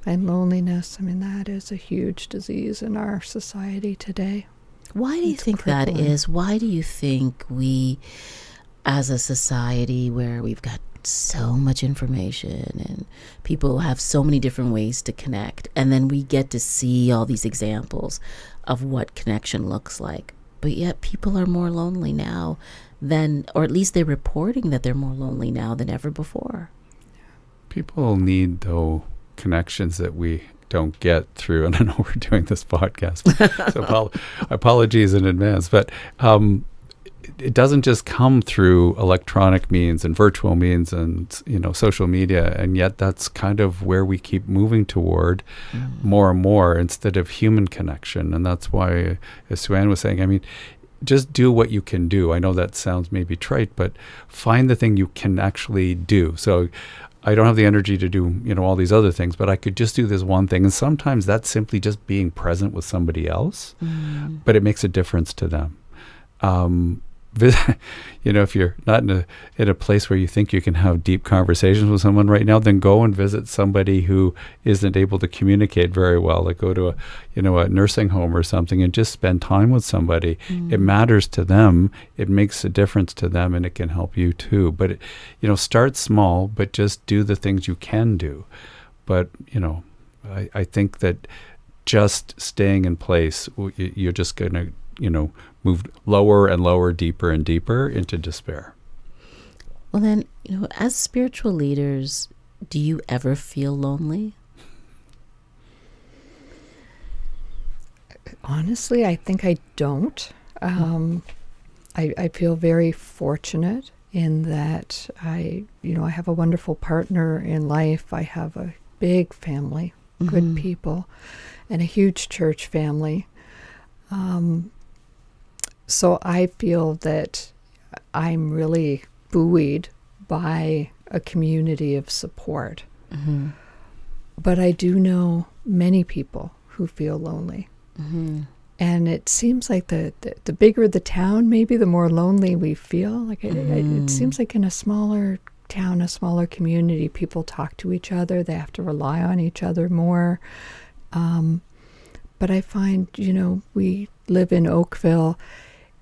And loneliness, I mean, that is a huge disease in our society today. Why do you think that is? Why do you think we, as a society where we've got so much information and people have so many different ways to connect, and then we get to see all these examples of what connection looks like, but yet people are more lonely now than, or at least they're reporting that they're more lonely now than ever before? People need, though, connections that we don't get through, and I know we're doing this podcast, so apologies in advance, but it doesn't just come through electronic means and virtual means and, social media, and yet that's kind of where we keep moving toward more and more instead of human connection. And that's why, as Sue-Ann was saying, I mean, just do what you can do. I know that sounds maybe trite, but find the thing you can actually do. So I don't have the energy to do, all these other things, but I could just do this one thing. And sometimes that's simply just being present with somebody else, but it makes a difference to them. If you're not in a place where you think you can have deep conversations with someone right now, then go and visit somebody who isn't able to communicate very well. Like go to a nursing home or something and just spend time with somebody. It matters to them. It makes a difference to them, and it can help you too. But start small, but just do the things you can do. But I think that just staying in place, you're just going to move lower and lower, deeper and deeper into despair. Well then, as spiritual leaders, do you ever feel lonely? Honestly, I think I don't. I feel very fortunate in that I have a wonderful partner in life. I have a big family, good people, and a huge church family. So I feel that I'm really buoyed by a community of support. But I do know many people who feel lonely. And it seems like the bigger the town, maybe the more lonely we feel. Like it seems like in a smaller town, a smaller community, people talk to each other. They have to rely on each other more. But I find, we live in Oakville,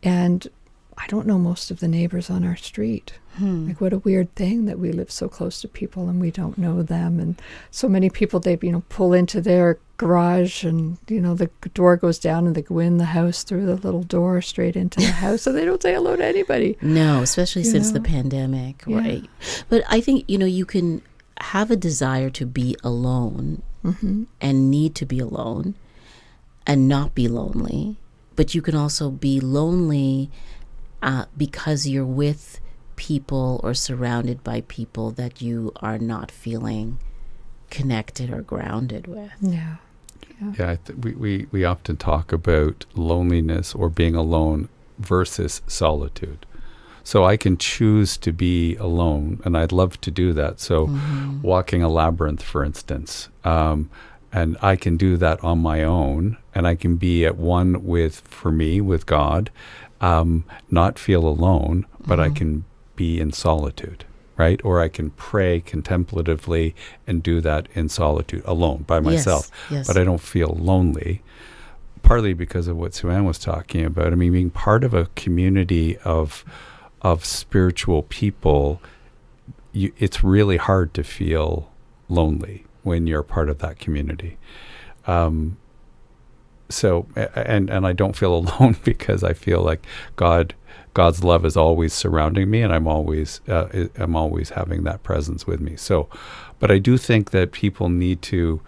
and I don't know most of the neighbors on our street. Like, what a weird thing that we live so close to people and we don't know them. And so many people, they, pull into their garage and, the door goes down and they go in the house through the little door straight into the house. So they don't say hello to anybody. No, especially since the pandemic, right? But I think, you can have a desire to be alone and need to be alone and not be lonely. But you can also be lonely because you're with people or surrounded by people that you are not feeling connected or grounded with. Yeah. We often talk about loneliness or being alone versus solitude. So I can choose to be alone, and I'd love to do that. So walking a labyrinth, for instance, and I can do that on my own, and I can be at one with God, not feel alone, but I can be in solitude, right? Or I can pray contemplatively and do that in solitude, alone, by myself. Yes. But I don't feel lonely, partly because of what Sue-Ann was talking about. I mean, being part of a community of spiritual people, it's really hard to feel lonely when you're part of that community. So I don't feel alone because I feel like God's love is always surrounding me, and I'm always having that presence with me. So, but I do think that people need to,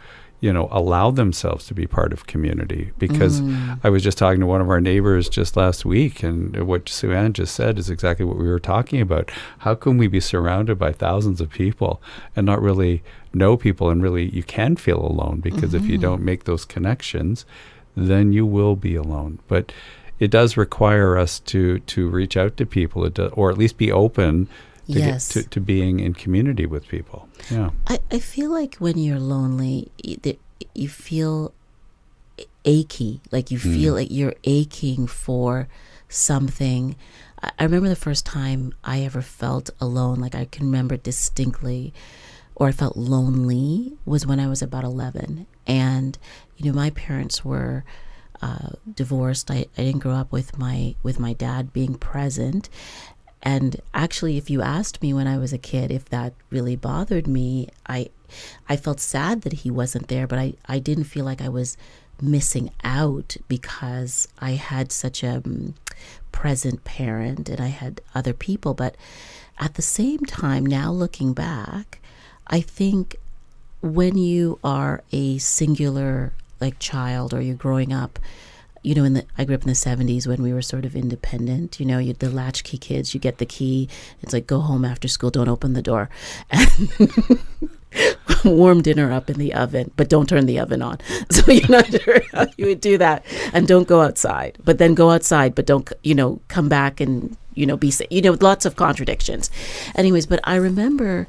allow themselves to be part of community, because I was just talking to one of our neighbors just last week, and what Sue-Ann just said is exactly what we were talking about. How can we be surrounded by thousands of people and not really know people, and really you can feel alone, because if you don't make those connections, then you will be alone. But it does require us to reach out to people, or at least be open to, to being in community with people. Yeah, I feel like when you're lonely, you feel achy, like you feel like you're aching for something. I remember the first time I ever felt alone, like I can remember distinctly, or I felt lonely was when I was about 11. And, my parents were divorced. I didn't grow up with my dad being present. And actually, if you asked me when I was a kid if that really bothered me, I felt sad that he wasn't there, but I didn't feel like I was missing out because I had such a present parent and I had other people. But at the same time, now looking back, I think when you are a singular child, or you're growing up, I grew up in the 70s when we were sort of independent, you're the latchkey kids, you get the key. It's like, go home after school, don't open the door. And warm dinner up in the oven, but don't turn the oven on. So you're not sure how you would do that. And don't go outside, but then go outside, but don't, come back and, be safe. Lots of contradictions. Anyways, but I remember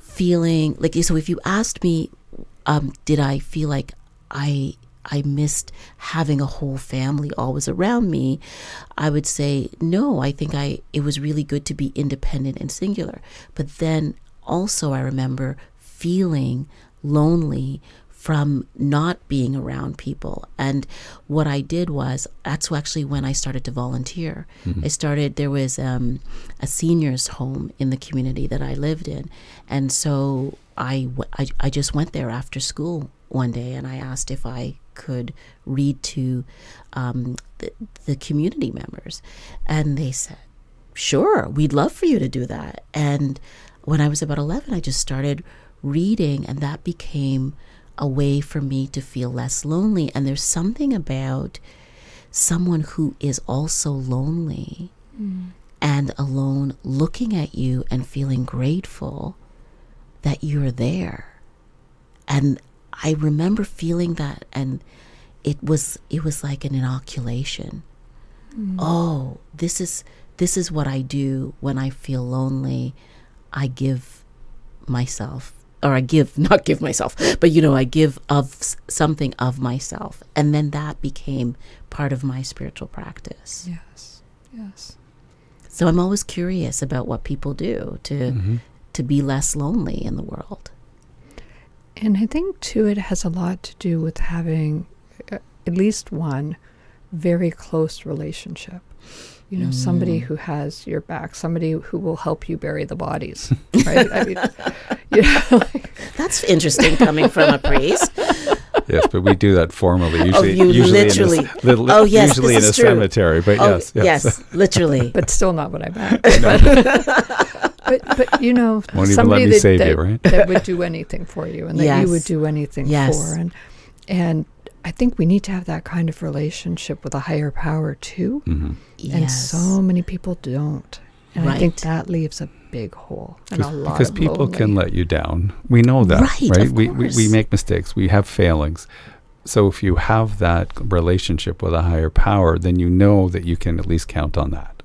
feeling so if you asked me, did I feel like I missed having a whole family always around me, I would say no. I think it was really good to be independent and singular. But then also I remember feeling lonely from not being around people. And what I did was, that's actually when I started to volunteer. There was a seniors home in the community that I lived in. And so I just went there after school one day, and I asked if I could read to the community members. And they said, sure, we'd love for you to do that. And when I was about 11, I just started reading, and that became a way for me to feel less lonely. And there's something about someone who is also lonely and alone looking at you and feeling grateful that you're there. And I remember feeling that, and it was like an inoculation. Oh, this is what I do when I feel lonely. I give myself, or I give, not give myself, but I give of something of myself. And then that became part of my spiritual practice. Yes. So I'm always curious about what people do to be less lonely in the world. And I think, too, it has a lot to do with having at least one very close relationship. Somebody who has your back, somebody who will help you bury the bodies, right? I mean, that's interesting coming from a priest. Yes, but we do that formally. Usually, literally. Usually in a cemetery. But yes, literally. But still not what I meant. But won't somebody even let me save you, right? that would do anything for you, and that you would do anything for, and I think we need to have that kind of relationship with a higher power too. And so many people don't, and I think that leaves a big hole and a lot because of people lonely. can let you down. We know that, right? We make mistakes. We have failings. So if you have that relationship with a higher power, then you know that you can at least count on that.